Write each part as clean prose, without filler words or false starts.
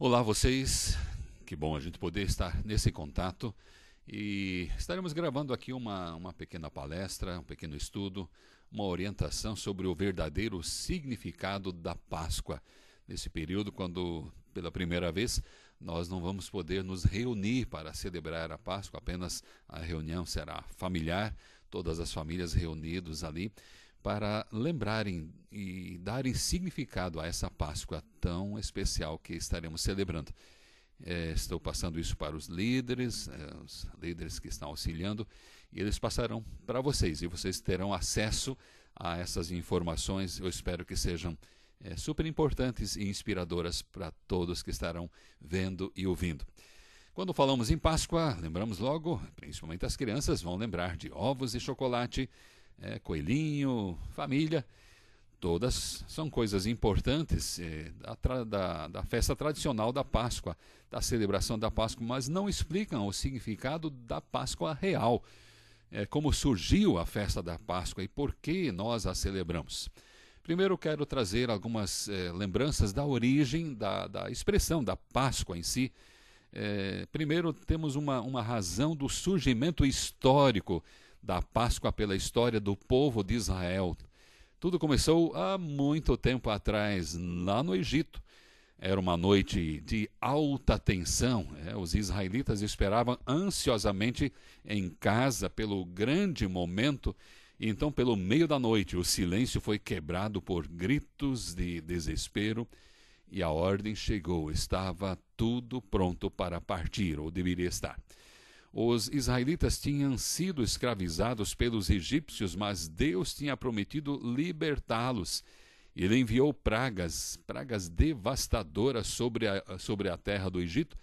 Olá vocês, que bom a gente poder estar nesse contato e estaremos gravando aqui uma pequena palestra, um pequeno estudo, uma orientação sobre o verdadeiro significado da Páscoa. Nesse período, quando pela primeira vez nós não vamos poder nos reunir para celebrar a Páscoa, apenas a reunião será familiar, todas as famílias reunidas ali, para lembrarem e darem significado a essa Páscoa tão especial que estaremos celebrando. Estou passando isso para os líderes que estão auxiliando, e eles passarão para vocês, e vocês terão acesso a essas informações. Eu espero que sejam super importantes e inspiradoras para todos que estarão vendo e ouvindo. Quando falamos em Páscoa, lembramos logo, principalmente as crianças vão lembrar de ovos e chocolate, coelhinho, família. Todas são coisas importantes da festa tradicional da Páscoa, da celebração da Páscoa, mas não explicam o significado da Páscoa real, como surgiu a festa da Páscoa e por que nós a celebramos. Primeiro quero trazer algumas lembranças da origem da expressão da Páscoa em si. Primeiro temos uma razão do surgimento histórico da Páscoa pela história do povo de Israel. Tudo começou há muito tempo atrás, lá no Egito. Era uma noite de alta tensão. Os israelitas esperavam ansiosamente em casa pelo grande momento. E então, pelo meio da noite, o silêncio foi quebrado por gritos de desespero e a ordem chegou. Estava tudo pronto para partir, ou deveria estar. Os israelitas tinham sido escravizados pelos egípcios, mas Deus tinha prometido libertá-los. Ele enviou pragas devastadoras sobre a terra do Egito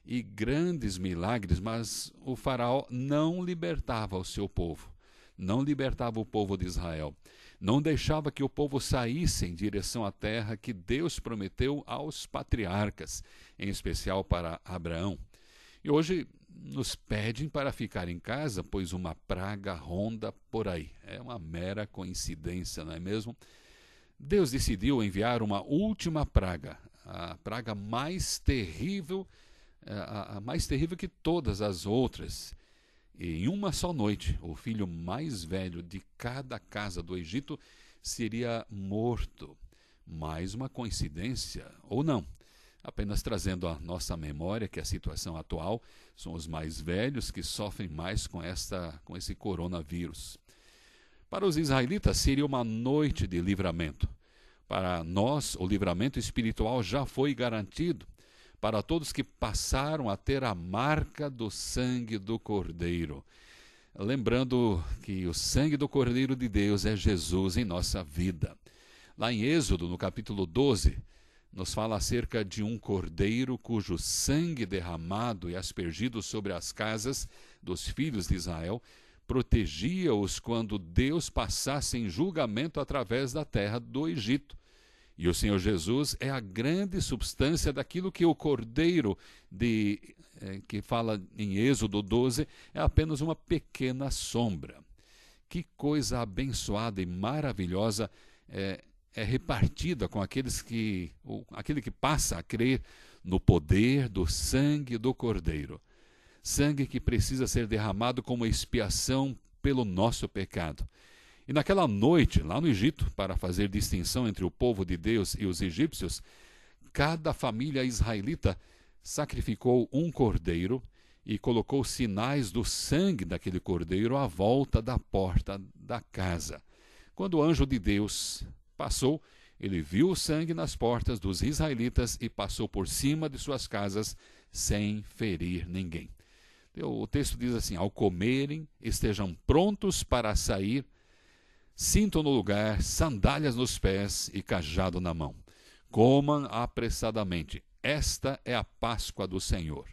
e grandes milagres, mas o faraó não libertava o seu povo, não libertava o povo de Israel, não deixava que o povo saísse em direção à terra que Deus prometeu aos patriarcas, em especial para Abraão. E hoje nos pedem para ficar em casa, pois uma praga ronda por aí. É uma mera coincidência, não é mesmo? Deus decidiu enviar uma última praga, a praga mais terrível, a mais terrível que todas as outras. E em uma só noite, o filho mais velho de cada casa do Egito seria morto. Mais uma coincidência, ou não? Apenas trazendo à nossa memória que a situação atual são os mais velhos que sofrem mais com esse coronavírus. Para os israelitas seria uma noite de livramento. Para nós, o livramento espiritual já foi garantido. Para todos que passaram a ter a marca do sangue do Cordeiro. Lembrando que o sangue do Cordeiro de Deus é Jesus em nossa vida. Lá em Êxodo, no capítulo 12, nos fala acerca de um cordeiro cujo sangue derramado e aspergido sobre as casas dos filhos de Israel protegia-os quando Deus passasse em julgamento através da terra do Egito. E o Senhor Jesus é a grande substância daquilo que o cordeiro que fala em Êxodo 12 é apenas uma pequena sombra. Que coisa abençoada e maravilhosa é repartida com aquele que passa a crer no poder do sangue do Cordeiro. Sangue que precisa ser derramado como expiação pelo nosso pecado. E naquela noite, lá no Egito, para fazer distinção entre o povo de Deus e os egípcios, cada família israelita sacrificou um cordeiro e colocou sinais do sangue daquele cordeiro à volta da porta da casa. Quando o anjo de Deus passou, ele viu o sangue nas portas dos israelitas e passou por cima de suas casas sem ferir ninguém. O texto diz assim: ao comerem, estejam prontos para sair, cinto no lugar, sandálias nos pés e cajado na mão. Comam apressadamente. Esta é a Páscoa do Senhor.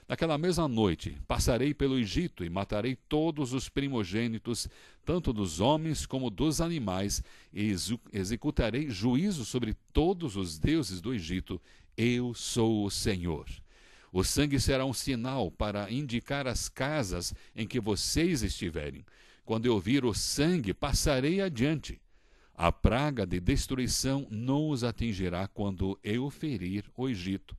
Naquela mesma noite, passarei pelo Egito e matarei todos os primogênitos, tanto dos homens como dos animais, e executarei juízo sobre todos os deuses do Egito. Eu sou o Senhor. O sangue será um sinal para indicar as casas em que vocês estiverem. Quando eu vir o sangue, passarei adiante. A praga de destruição não os atingirá quando eu ferir o Egito.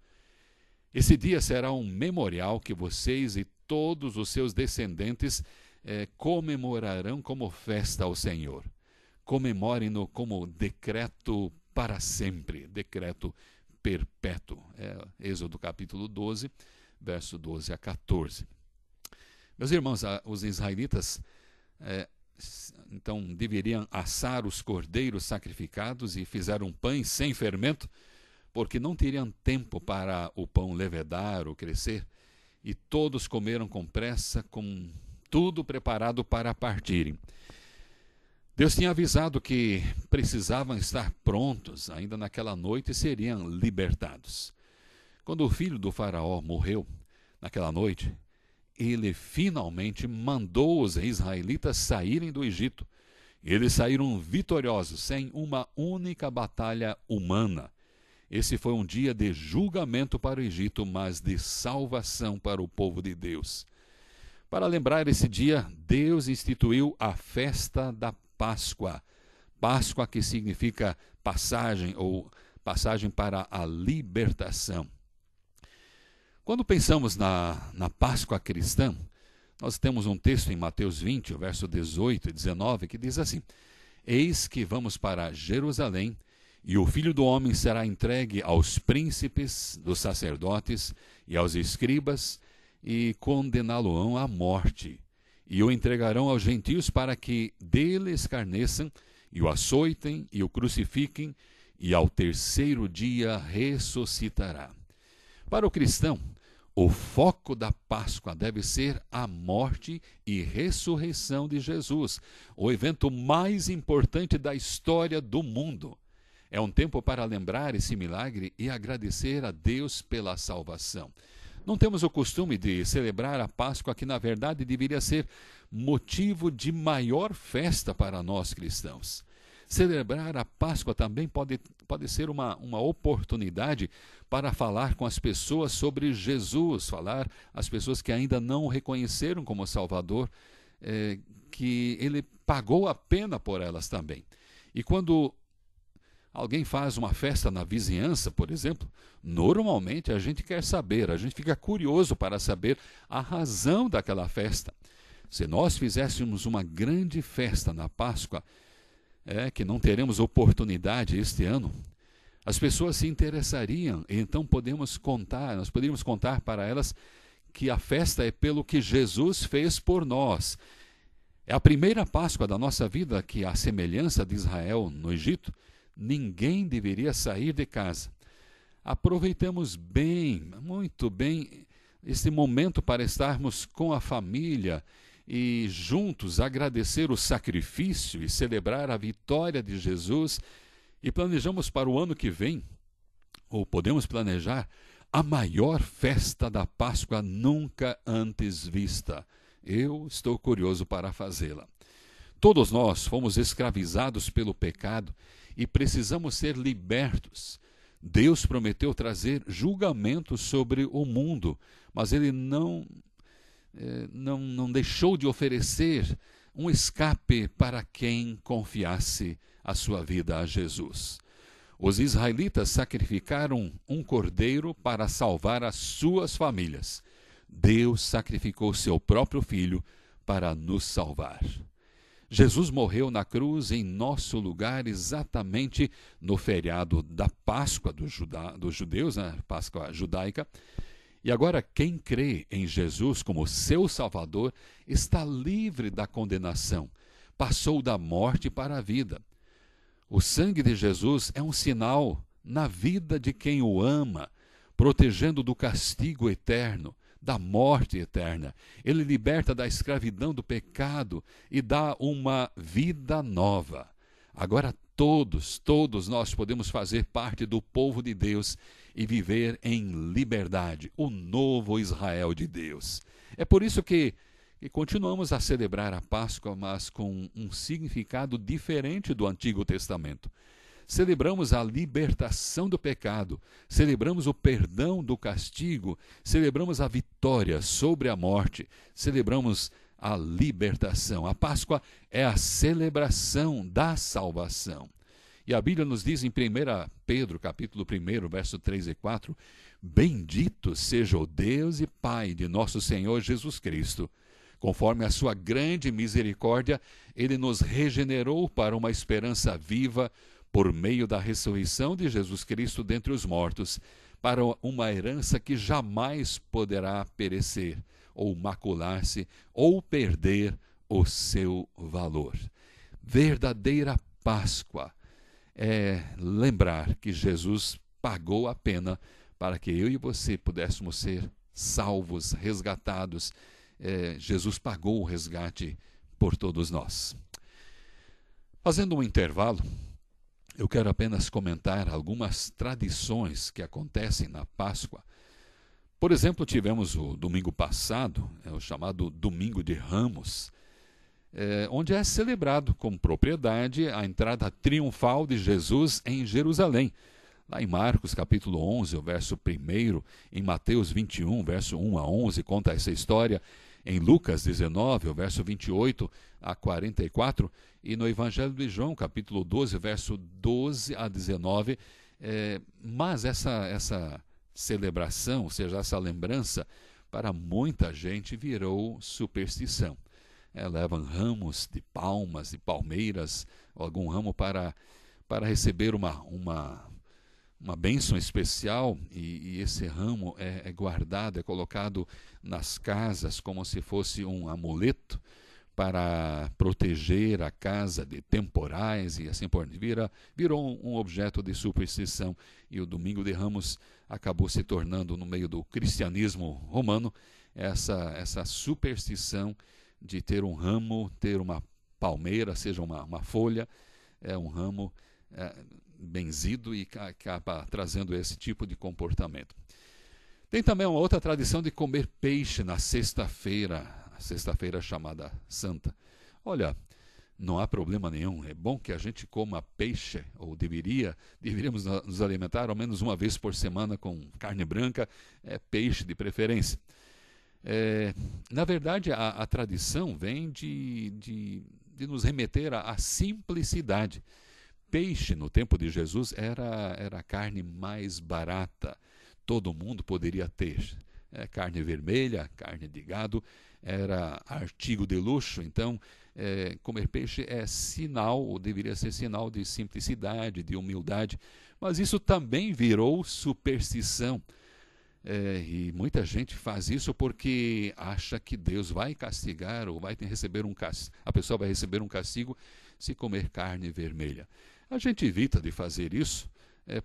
Esse dia será um memorial que vocês e todos os seus descendentes comemorarão como festa ao Senhor. Comemorem-no como decreto para sempre, decreto perpétuo. Êxodo capítulo 12, verso 12 a 14. Meus irmãos, os israelitas então deveriam assar os cordeiros sacrificados e fizeram pães sem fermento, porque não teriam tempo para o pão levedar ou crescer, e todos comeram com pressa, com tudo preparado para partirem. Deus tinha avisado que precisavam estar prontos ainda naquela noite e seriam libertados. Quando o filho do faraó morreu naquela noite, ele finalmente mandou os israelitas saírem do Egito. Eles saíram vitoriosos, sem uma única batalha humana. Esse foi um dia de julgamento para o Egito, mas de salvação para o povo de Deus. Para lembrar esse dia, Deus instituiu a festa da Páscoa. Páscoa, que significa passagem ou passagem para a libertação. Quando pensamos na Páscoa cristã, nós temos um texto em Mateus 20, verso 18 e 19, que diz assim: Eis que vamos para Jerusalém, e o Filho do Homem será entregue aos príncipes dos sacerdotes e aos escribas, e condená-lo-ão à morte, e o entregarão aos gentios para que dele escarneçam, e o açoitem, e o crucifiquem, e ao terceiro dia ressuscitará. Para o cristão, o foco da Páscoa deve ser a morte e ressurreição de Jesus, o evento mais importante da história do mundo. É um tempo para lembrar esse milagre e agradecer a Deus pela salvação. Não temos o costume de celebrar a Páscoa, que na verdade deveria ser motivo de maior festa para nós cristãos. Celebrar a Páscoa também pode ser uma oportunidade para falar com as pessoas sobre Jesus, falar às pessoas que ainda não o reconheceram como Salvador, que ele pagou a pena por elas também. E quando alguém faz uma festa na vizinhança, por exemplo, normalmente a gente quer saber, a gente fica curioso para saber a razão daquela festa. Se nós fizéssemos uma grande festa na Páscoa, que não teremos oportunidade este ano, as pessoas se interessariam, e então nós poderíamos contar para elas que a festa é pelo que Jesus fez por nós. É a primeira Páscoa da nossa vida que, à semelhança de Israel no Egito, ninguém deveria sair de casa. Aproveitemos bem, muito bem, este momento para estarmos com a família e juntos agradecer o sacrifício e celebrar a vitória de Jesus, e planejamos para o ano que vem, ou podemos planejar, a maior festa da Páscoa nunca antes vista. Eu estou curioso para fazê-la. Todos nós fomos escravizados pelo pecado e precisamos ser libertos. Deus prometeu trazer julgamento sobre o mundo, mas ele não deixou de oferecer um escape para quem confiasse a sua vida a Jesus. Os israelitas sacrificaram um cordeiro para salvar as suas famílias. Deus sacrificou seu próprio filho para nos salvar. Jesus morreu na cruz em nosso lugar exatamente no feriado da Páscoa dos judeus, Páscoa judaica. E agora quem crê em Jesus como seu Salvador está livre da condenação, passou da morte para a vida. O sangue de Jesus é um sinal na vida de quem o ama, protegendo do castigo eterno, da morte eterna. Ele liberta da escravidão do pecado e dá uma vida nova. Agora todos nós podemos fazer parte do povo de Deus e viver em liberdade, o novo Israel de Deus. É por isso que continuamos a celebrar a Páscoa, mas com um significado diferente do Antigo Testamento. Celebramos a libertação do pecado, celebramos o perdão do castigo, celebramos a vitória sobre a morte, celebramos a libertação. A Páscoa é a celebração da salvação. E a Bíblia nos diz em 1 Pedro, capítulo 1, verso 3 e 4, bendito seja o Deus e Pai de nosso Senhor Jesus Cristo. Conforme a sua grande misericórdia, ele nos regenerou para uma esperança viva por meio da ressurreição de Jesus Cristo dentre os mortos, para uma herança que jamais poderá perecer, ou macular-se, ou perder o seu valor. Verdadeira Páscoa é lembrar que Jesus pagou a pena para que eu e você pudéssemos ser salvos, resgatados. Jesus pagou o resgate por todos nós. Fazendo um intervalo, eu quero apenas comentar algumas tradições que acontecem na Páscoa. Por exemplo, tivemos o domingo passado, o chamado Domingo de Ramos, onde é celebrado com propriedade a entrada triunfal de Jesus em Jerusalém. Lá em Marcos, capítulo 11, o verso 1, em Mateus 21, verso 1 a 11, conta essa história. Em Lucas 19, o verso 28 a 44, e no Evangelho de João, capítulo 12, verso 12 a 19. Mas essa celebração, ou seja, essa lembrança, para muita gente virou superstição. Levam ramos de palmas, de palmeiras, algum ramo para receber uma bênção especial, e esse ramo é guardado, é colocado nas casas como se fosse um amuleto para proteger a casa de temporais e assim por diante. Virou um objeto de superstição, e o Domingo de Ramos acabou se tornando, no meio do cristianismo romano, essa superstição de ter um ramo, ter uma palmeira, seja uma folha, um ramo benzido, e acaba trazendo esse tipo de comportamento. Tem também uma outra tradição de comer peixe na sexta-feira, a sexta-feira chamada Santa. Olha, não há problema nenhum, é bom que a gente coma peixe, ou deveríamos nos alimentar ao menos uma vez por semana com carne branca, peixe de preferência. Na verdade, a tradição vem de nos remeter à simplicidade. Peixe, no tempo de Jesus, era a carne mais barata. Todo mundo poderia ter. Carne vermelha, carne de gado, era artigo de luxo. Então, comer peixe é sinal, ou deveria ser sinal de simplicidade, de humildade. Mas isso também virou superstição. E muita gente faz isso porque acha que Deus vai castigar, ou a pessoa vai receber um castigo se comer carne vermelha. A gente evita de fazer isso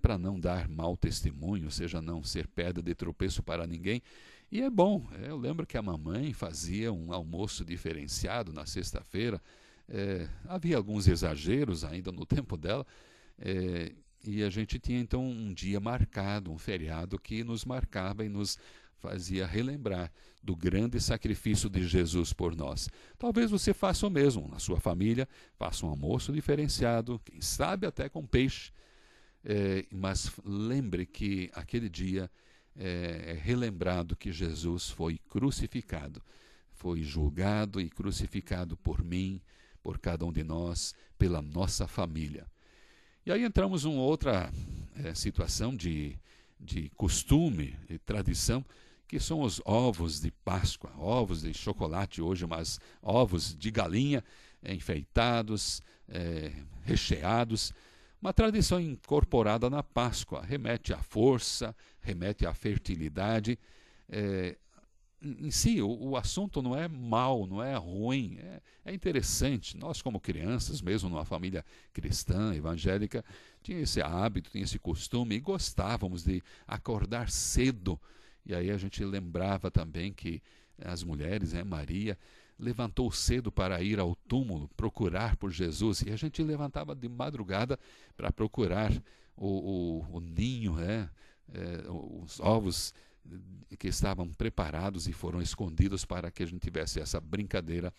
para não dar mau testemunho, ou seja, não ser pedra de tropeço para ninguém. E é bom, eu lembro que a mamãe fazia um almoço diferenciado na sexta-feira. Havia alguns exageros ainda no tempo dela, e a gente tinha então um dia marcado, um feriado que nos marcava e nos fazia relembrar do grande sacrifício de Jesus por nós. Talvez você faça o mesmo na sua família, faça um almoço diferenciado, quem sabe até com peixe, mas lembre que aquele dia é relembrado que Jesus foi crucificado, foi julgado e crucificado por mim, por cada um de nós, pela nossa família. E aí entramos em outra situação de costume e tradição, que são os ovos de Páscoa, ovos de chocolate hoje, mas ovos de galinha, enfeitados, recheados. Uma tradição incorporada na Páscoa, remete à força, remete à fertilidade. Em si, o assunto não é mau, não é ruim, é interessante. Nós, como crianças, mesmo numa família cristã, evangélica, tinha esse hábito, tinha esse costume, e gostávamos de acordar cedo. E aí a gente lembrava também que as mulheres, Maria, levantou cedo para ir ao túmulo, procurar por Jesus, e a gente levantava de madrugada para procurar o ninho, os ovos que estavam preparados e foram escondidos para que a gente tivesse essa brincadeira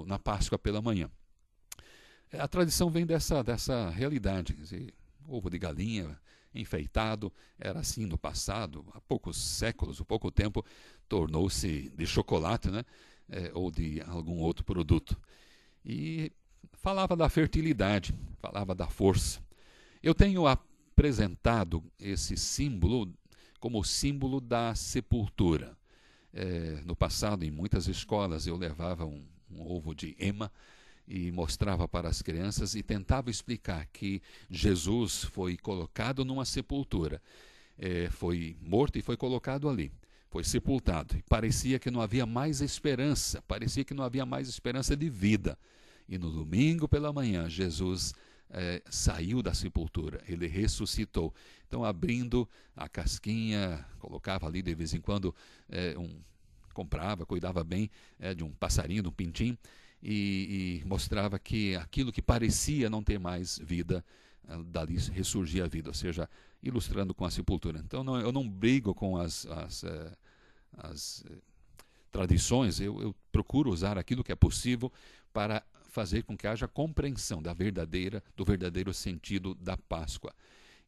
na Páscoa pela manhã. A tradição vem dessa realidade, quer dizer, ovo de galinha enfeitado, era assim no passado, há poucos séculos, há pouco tempo, tornou-se de chocolate, ou de algum outro produto. E falava da fertilidade, falava da força. Eu tenho apresentado esse símbolo como símbolo da sepultura. No passado, em muitas escolas, eu levava um ovo de ema e mostrava para as crianças e tentava explicar que Jesus foi colocado numa sepultura. Foi morto e foi colocado ali. Foi sepultado. E parecia que não havia mais esperança, parecia que não havia mais esperança de vida. E no domingo pela manhã, Jesus saiu da sepultura, ele ressuscitou. Então, abrindo a casquinha, colocava ali de vez em quando, comprava, cuidava bem de um passarinho, de um pintinho, e mostrava que aquilo que parecia não ter mais vida, dali ressurgia a vida, ou seja, ilustrando com a sepultura. Então, eu não brigo com as tradições, eu procuro usar aquilo que é possível para fazer com que haja compreensão do verdadeiro sentido da Páscoa.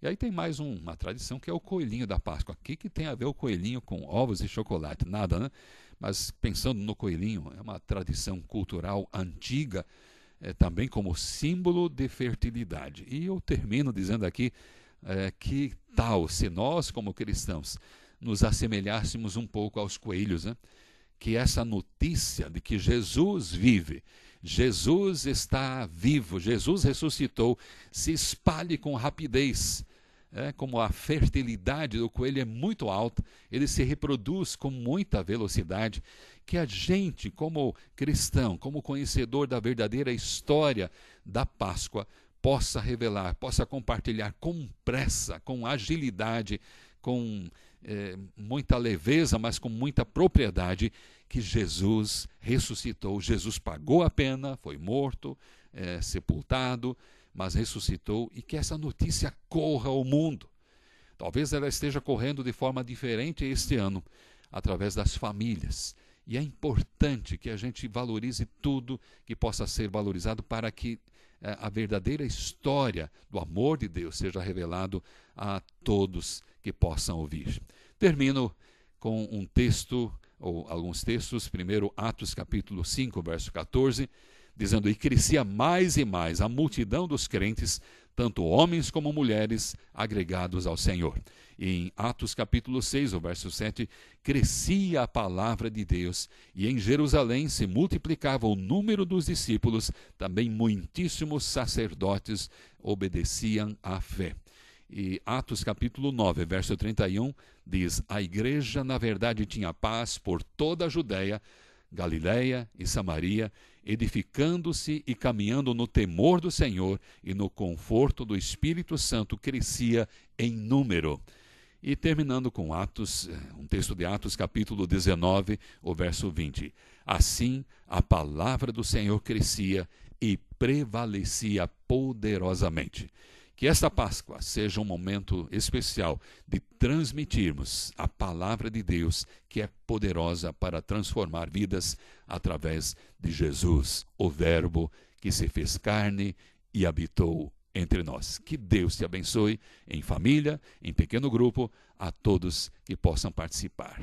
E aí tem mais uma tradição que é o coelhinho da Páscoa. O que tem a ver o coelhinho com ovos e chocolate? Nada, né? Mas pensando no coelhinho, é uma tradição cultural antiga, também como símbolo de fertilidade. E eu termino dizendo aqui que tal se nós, como cristãos, nos assemelhássemos um pouco aos coelhos, né? Que essa notícia de que Jesus vive, Jesus está vivo, Jesus ressuscitou, se espalhe com rapidez. Como a fertilidade do coelho é muito alta, ele se reproduz com muita velocidade, que a gente, como cristão, como conhecedor da verdadeira história da Páscoa, possa revelar, possa compartilhar com pressa, com agilidade, com muita leveza, mas com muita propriedade, que Jesus ressuscitou. Jesus pagou a pena, foi morto, sepultado, mas ressuscitou, e que essa notícia corra ao mundo. Talvez ela esteja correndo de forma diferente este ano, através das famílias. E é importante que a gente valorize tudo que possa ser valorizado para que a verdadeira história do amor de Deus seja revelado a todos que possam ouvir. Termino com um texto, ou alguns textos. Primeiro, Atos capítulo 5, verso 14, dizendo: e crescia mais e mais a multidão dos crentes, tanto homens como mulheres, agregados ao Senhor. E em Atos capítulo 6, o verso 7, crescia a palavra de Deus, e em Jerusalém se multiplicava o número dos discípulos, também muitíssimos sacerdotes obedeciam à fé. E Atos capítulo 9, verso 31, diz: a igreja, na verdade, tinha paz por toda a Judéia, Galiléia e Samaria, edificando-se e caminhando no temor do Senhor e no conforto do Espírito Santo, crescia em número. E terminando com Atos, um texto de Atos capítulo 19, o verso 20. Assim a palavra do Senhor crescia e prevalecia poderosamente. Que esta Páscoa seja um momento especial de transmitirmos a palavra de Deus, que é poderosa para transformar vidas através de Jesus, o Verbo que se fez carne e habitou entre nós. Que Deus te abençoe em família, em pequeno grupo, a todos que possam participar.